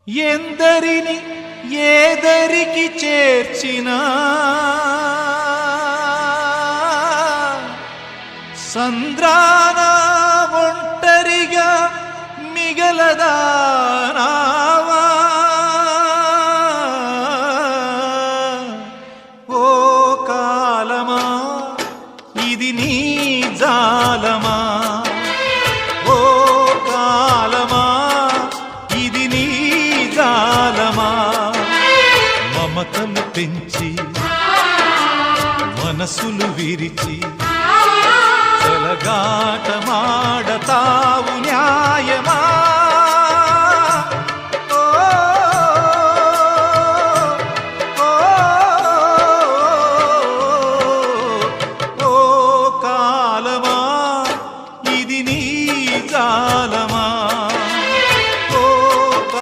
ఎందరిని ఏదరికి చేర్చినా సంద్రాన ఒంటరిగా మిగలదా నావా ఓ కాలమా ఇది నీ జాలమా ఓ కాలమా ఇది నీ జాలమా మమతలు పెంచి మనసులు విరిచి చెలగాటమాడతావు